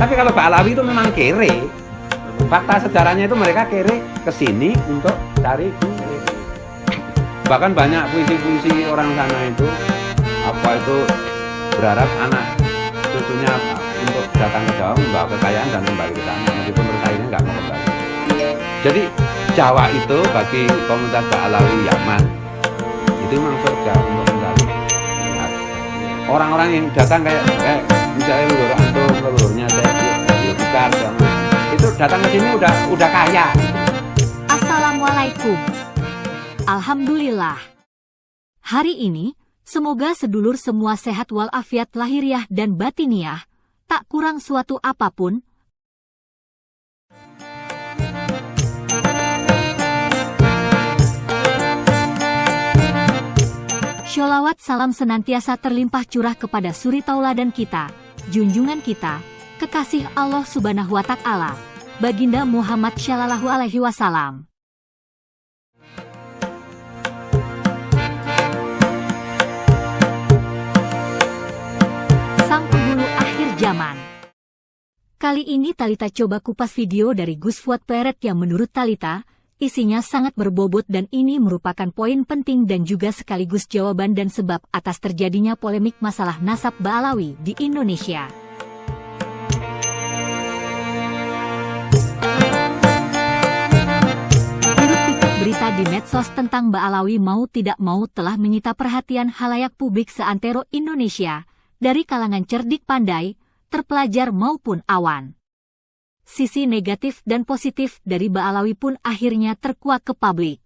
Tapi kalau Pak Alawi itu memang kere. Fakta sejarahnya itu mereka kere ke sini untuk cari duit. Bahkan banyak puisi-puisi orang sana itu apa itu berharap anak cucunya untuk datang ke Jawa membawa kekayaan dan kembali ke sana meskipun kekayaannya nggak mau kembali. Jadi Jawa itu bagi komunitas Pak Alawi Yaman itu memang surga untuk mencari. Orang-orang yang datang kayak misalnya leluhur Antum, leluhurnya saya Fikar, itu datang ke sini udah kaya. Assalamualaikum. Alhamdulillah. Hari ini, semoga sedulur semua sehat walafiat lahiriah dan batiniah, tak kurang suatu apapun. Sholawat salam senantiasa terlimpah curah kepada suri tauladan kita, junjungan kita, kekasih Allah Subhanahu wa Ta'ala, Baginda Muhammad Shallallahu Alaihi Wasallam. Sang penghulu akhir zaman. Kali ini Talita coba kupas video dari Gus Fuad Pleret yang menurut Talita, isinya sangat berbobot dan ini merupakan poin penting dan juga sekaligus jawaban dan sebab atas terjadinya polemik masalah nasab Ba'alawi di Indonesia. Hiruk-pikuk berita di medsos tentang Ba'alawi mau tidak mau telah menyita perhatian halayak publik seantero Indonesia, dari kalangan cerdik pandai, terpelajar maupun awan. Sisi negatif dan positif dari Ba'alawi pun akhirnya terkuak ke publik.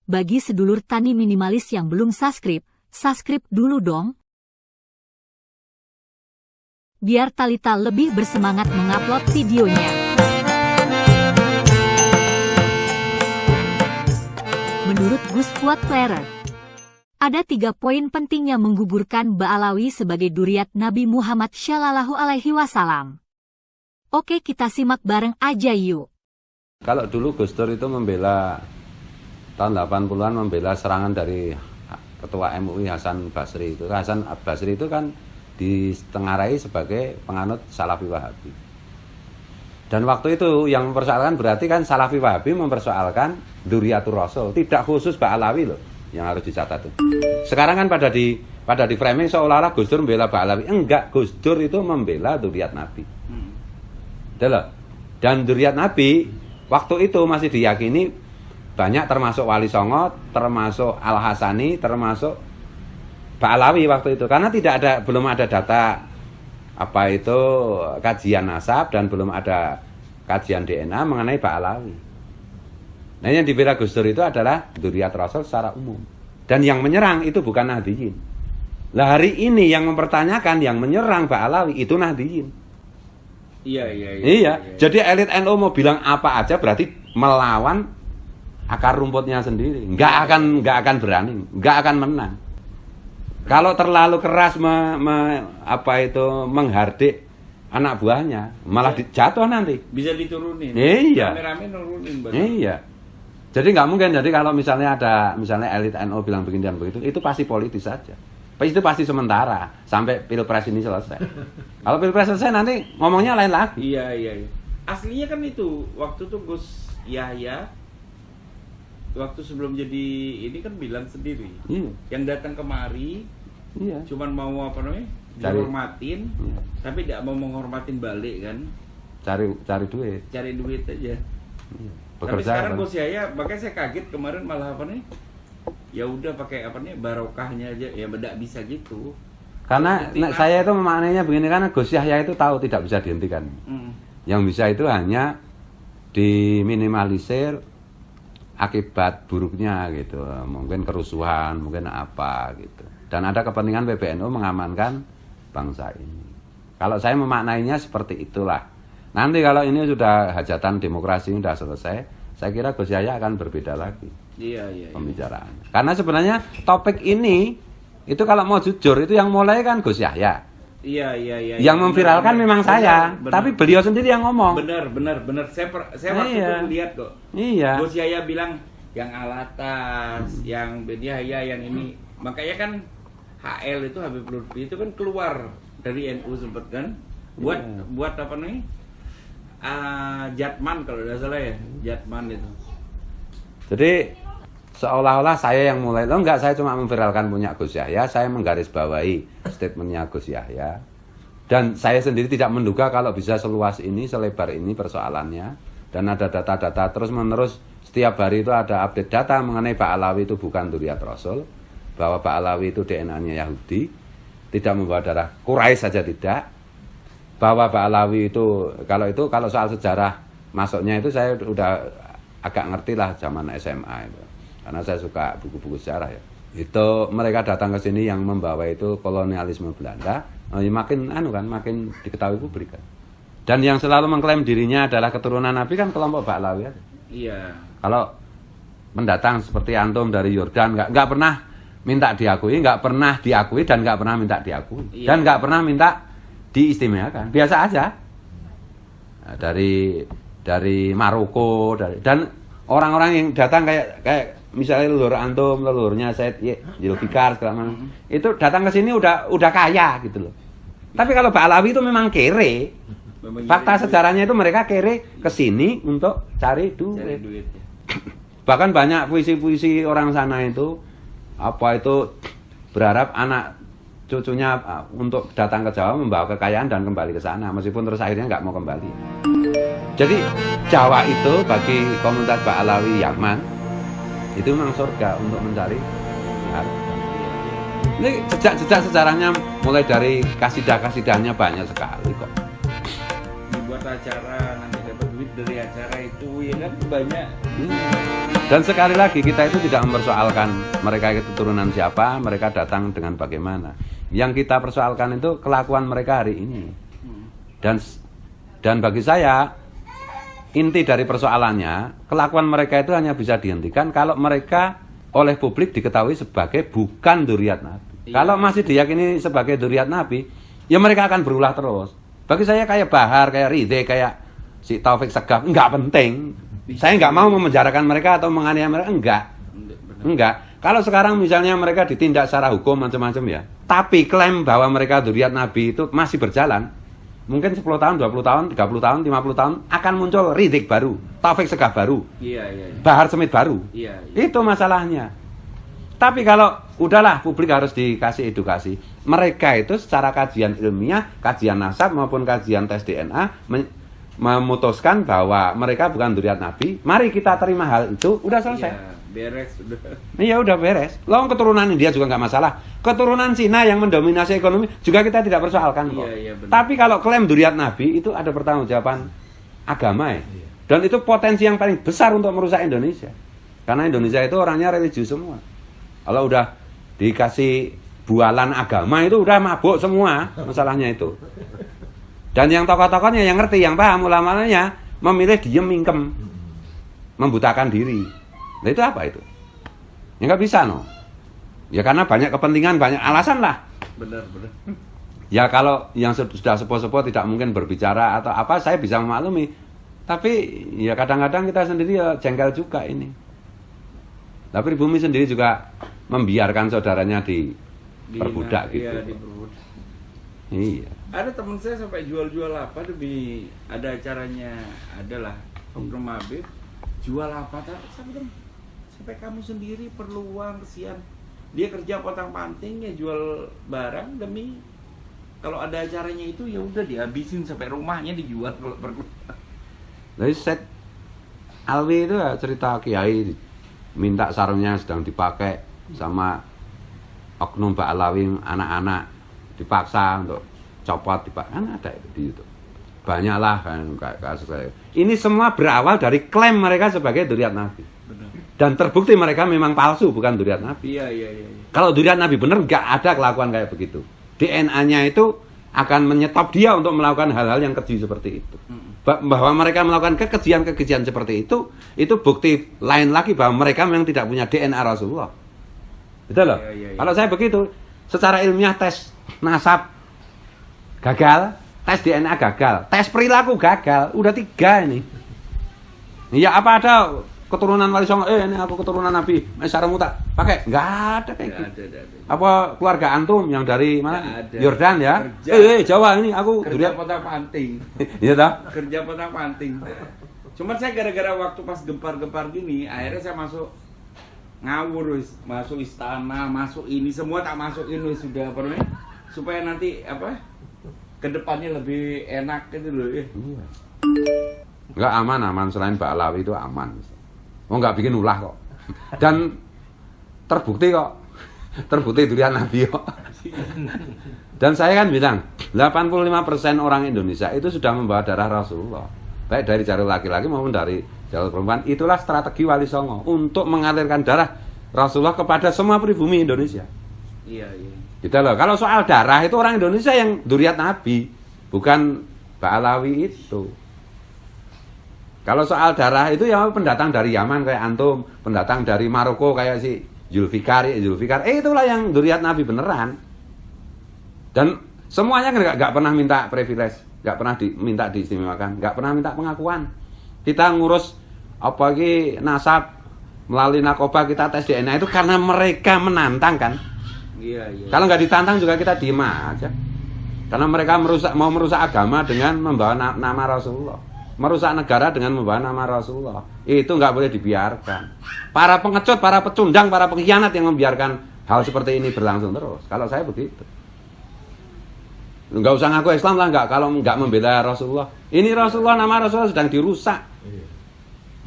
Bagi sedulur tani minimalis yang belum subscribe dulu dong. Biar Talita lebih bersemangat mengupload videonya. Menurut Gus Fuad Pleret, ada 3 poin penting yang menggugurkan Ba'alawi sebagai duriat Nabi Muhammad Shallallahu Alaihi Wasallam. Oke, kita simak bareng aja yuk. Kalau dulu Gus Dur itu membela tahun 80-an membela serangan dari Ketua MUI Hasan Basri itu. Hasan Basri itu kan ditengarai sebagai penganut Salafi Wahabi. Dan waktu itu yang mempersoalkan berarti kan Salafi Wahabi mempersoalkan Duriyatur Rasul, tidak khusus Ba'alawi loh yang harus dicatat itu. Sekarang kan pada di framing seolah-olah Gus Dur membela Ba'alawi. Enggak, Gus Dur itu membela Duriyat Nabi. Dan Duriyat Nabi waktu itu masih diyakini banyak, termasuk Wali Songo, termasuk Al-Hasani, termasuk Ba'alawi waktu itu, karena belum ada data apa itu kajian nasab dan belum ada kajian DNA mengenai Ba'alawi. Nah, yang dibela Gus Dur itu adalah Duriyat Rasul secara umum, dan yang menyerang itu bukan Nahdiyin. Lah hari ini yang mempertanyakan, yang menyerang Ba'alawi itu Nahdiyin. Iya. Jadi elit NU mau bilang apa aja berarti melawan akar rumputnya sendiri. Nggak akan berani, nggak akan menang. Kalau terlalu keras menghardik anak buahnya, malah jatuh nanti. Bisa diturunin. Iya. Rame-rame nurunin. Iya. Jadi nggak mungkin. Jadi kalau misalnya elit NU bilang begini dan begitu, itu pasti politis saja. Itu pasti sementara sampai pilpres ini selesai. Kalau pilpres selesai nanti ngomongnya lain lagi. Iya. Aslinya kan itu waktu tuh Gus Yahya waktu sebelum jadi ini kan bilang sendiri. Iya. Yang datang kemari, iya, cuman mau apa namanya? Dihormatin, iya, tapi tidak mau menghormatin balik kan? Cari duit. Cari duit aja. Iya. Tapi sekarang Gus Yahya, makanya saya kaget kemarin malah apa nih? Ya udah pakai apa nih barokahnya aja, ya beda bisa gitu. Karena saya itu memaknainya begini, karena Gus Yahya itu tahu tidak bisa dihentikan. Yang bisa itu hanya diminimalisir akibat buruknya gitu, mungkin kerusuhan, mungkin apa gitu. Dan ada kepentingan PBNU mengamankan bangsa ini. Kalau saya memaknainya seperti itulah. Nanti kalau ini sudah hajatan demokrasi sudah selesai, saya kira Gus Yahya akan berbeda lagi. Iya. Pembicaraan. Karena sebenarnya topik ini itu kalau mau jujur itu yang mulai kan Gus Yahya. Iya. Yang memviralkan memang saya, tapi beliau sendiri yang ngomong. Benar. Saya waktu itu lihat kok. Iya. Gus Yahya bilang yang Alatas, yang Yahya, yang ini. Makanya kan HL itu Habib Lutfi itu kan keluar dari NU sempat kan. buat apa nih? Jatman kalau tidak salah ya, Jatman itu. Jadi seolah-olah saya yang mulai, enggak, saya cuma memviralkan punya Gus Yahya, saya menggarisbawahi statementnya Gus Yahya. Dan saya sendiri tidak menduga kalau bisa seluas ini, selebar ini persoalannya. Dan ada data-data terus-menerus, setiap hari itu ada update data mengenai Pak Alawi itu bukan Dzurriyyat Rasul, bahwa Pak Alawi itu DNA-nya Yahudi, tidak membawa darah Quraisy saja tidak, bahwa Pak Alawi itu kalau soal sejarah masuknya itu saya udah agak ngerti lah zaman SMA itu. Karena saya suka buku-buku sejarah ya. Itu mereka datang ke sini yang membawa itu kolonialisme Belanda, makin makin diketahui publik kan. Dan yang selalu mengklaim dirinya adalah keturunan Nabi kan kelompok Pak Alawi aja. Iya. Kalau mendatang seperti antum dari Yordan nggak pernah minta diakui, nggak pernah diakui dan nggak pernah minta diakui, dan nggak pernah minta diistimewakan, biasa aja. Nah, dari Maroko, dan orang-orang yang datang kayak misalnya leluhur antum, leluhurnya Said Zulfikar segala macam, itu datang ke sini udah kaya gitu loh. Tapi kalau Pak Alawi itu memang kere. Fakta sejarahnya itu mereka kere ke sini untuk cari duit. Bahkan banyak puisi-puisi orang sana itu berharap anak cucunya untuk datang ke Jawa membawa kekayaan dan kembali ke sana, meskipun terus akhirnya nggak mau kembali. Jadi Jawa itu bagi komunitas Pak Alawi Yaman itu memang surga untuk mencari harta. Ini jejak sejarahnya mulai dari kasidah-kasidahnya banyak sekali kok. Dibuat acara, nanti dapat duit dari acara itu, ya kan banyak. Dan sekali lagi kita itu tidak mempersoalkan mereka itu turunan siapa, mereka datang dengan bagaimana. Yang kita persoalkan itu kelakuan mereka hari ini. Dan bagi saya inti dari persoalannya, kelakuan mereka itu hanya bisa dihentikan kalau mereka oleh publik diketahui sebagai bukan Dzurriyyat Nabi. Iya. Kalau masih diyakini sebagai Dzurriyyat Nabi, ya mereka akan berulah terus. Bagi saya kayak Bahar, kayak Ridhe, kayak si Taufik Segaf, enggak penting. Saya enggak mau memenjarakan mereka atau menganiaya mereka, enggak. Kalau sekarang misalnya mereka ditindak secara hukum macam-macam ya, tapi klaim bahwa mereka Dzurriyyat Nabi itu masih berjalan, mungkin 10 tahun, 20 tahun, 30 tahun, 50 tahun akan muncul Ridhik baru, Taufik Segaf baru, Bahar Smith baru. Itu masalahnya. Tapi kalau udahlah publik harus dikasih edukasi, mereka itu secara kajian ilmiah, kajian nasab maupun kajian tes DNA memutuskan bahwa mereka bukan Dzurriyyat Nabi. Mari kita terima hal itu, udah selesai. Iya, beres udah. Iya udah beres. Lalu keturunan India juga nggak masalah. Keturunan Cina yang mendominasi ekonomi juga kita tidak persoalkan kok. Iya, tapi kalau klaim Dzurriyyat Nabi itu ada pertanggungjawaban agama ya. Dan itu potensi yang paling besar untuk merusak Indonesia. Karena Indonesia itu orangnya religius semua. Kalau udah dikasih bualan agama itu udah mabuk semua masalahnya itu. Dan yang tokoh-tokohnya yang ngerti, yang paham, ulama-ulamanya memilih diem mingkem, membutakan diri. Nah itu apa itu? Ya nggak bisa no. Ya karena banyak kepentingan, banyak alasan lah. Benar. Ya kalau yang sudah sepuh-sepuh tidak mungkin berbicara atau apa, saya bisa memaklumi. Tapi ya kadang-kadang kita sendiri ya jengkel juga ini. Tapi Pribumi sendiri juga membiarkan saudaranya diperbudak gitu. Iya, diperbudak. Iya. Ada teman saya sampai jual-jual apa demi ada acaranya, adalah Oknum Habib jual apa sampai kamu sendiri perlu uang, kesian. Dia kerja potang-panting ya, jual barang demi kalau ada acaranya itu ya udah dihabisin sampai rumahnya dijual kalau perlu. Jadi Said Alwi itu ya cerita kiai minta sarungnya sedang dipakai sama oknum Pak Alawi, anak-anak dipaksa untuk copot, kan ada itu di YouTube. Banyaklah kan kasus saya. Ini semua berawal dari klaim mereka sebagai Dzurriyyat Nabi. Benar. Dan terbukti mereka memang palsu, bukan Dzurriyyat Nabi. Iya. Kalau Dzurriyyat Nabi benar, nggak ada kelakuan kayak begitu. DNA-nya itu akan menyetop dia untuk melakukan hal-hal yang keji seperti itu. Bahwa mereka melakukan kekejian-kekejian seperti itu bukti lain lagi bahwa mereka memang tidak punya DNA Rasulullah. Betul loh? Iya. Kalau saya begitu, secara ilmiah tes nasab gagal, tes DNA gagal, tes perilaku gagal, udah 3 ini. Ya apa ada keturunan Wali Songo, ini aku keturunan Nabi, sarungmu tak pakai? Nggak ada kayak Nggak gitu. ada. Apa keluarga antum yang dari mana? Nggak ada. Yordan ya? Kerja. Jawa ini aku Kerja durian. potong panting. Iya toh? Kerja potong panting. Cuman saya gara-gara waktu pas gempar-gempar gini, akhirnya saya masuk ngawur, masuk istana, masuk ini semua tak masukin sudah apa namanya? Supaya nanti apa? Kedepannya lebih enak gitu loh. Enggak aman selain Mbak Alawi itu aman. Oh enggak bikin ulah kok. Dan terbukti kok. Terbukti durian Nabi kok. Dan saya kan bilang 85% orang Indonesia itu sudah membawa darah Rasulullah. Baik dari jalur laki-laki maupun dari jalur perempuan. Itulah strategi Wali Songo untuk mengalirkan darah Rasulullah kepada semua pribumi Indonesia. Iya. Gitu loh. Kalau soal darah itu orang Indonesia yang duriat Nabi, bukan Mbak Alawi itu. Kalau soal darah itu ya pendatang dari Yaman kayak antum, pendatang dari Maroko kayak si Zulfikar. Itulah yang duriat Nabi beneran. Dan semuanya nggak pernah minta privilege, nggak pernah minta diistimewakan, nggak pernah minta pengakuan. Kita ngurus apa lagi nasab melalui narkoba, kita tes DNA itu karena mereka menantang kan. Iya. Kalau nggak ditantang juga kita diem aja. Karena mereka mau merusak agama dengan membawa nama Rasulullah, merusak negara dengan membawa nama Rasulullah. Itu nggak boleh dibiarkan. Para pengecut, para pecundang, para pengkhianat yang membiarkan hal seperti ini berlangsung terus. Kalau saya begitu. Nggak usah ngaku Islam lah, kalau nggak membela Rasulullah. Ini Rasulullah, nama Rasulullah sedang dirusak.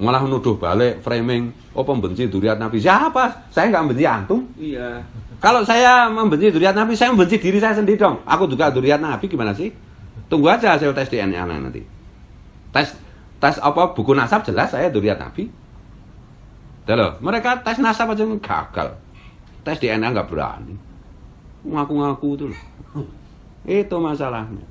Malah menuduh balik, framing, pembenci duriat Nabi. Siapa? Saya nggak membenci antum. Iya. Kalau saya membenci duriat Nabi, saya membenci diri saya sendiri dong. Aku juga duriat Nabi, gimana sih? Tunggu aja hasil tes DNA nanti. Tes apa buku nasab jelas saya duriat Nabi. Tuh loh, mereka tes nasab aja gagal. Tes DNA nggak berani. Ngaku-ngaku tuh loh. Itu masalahnya.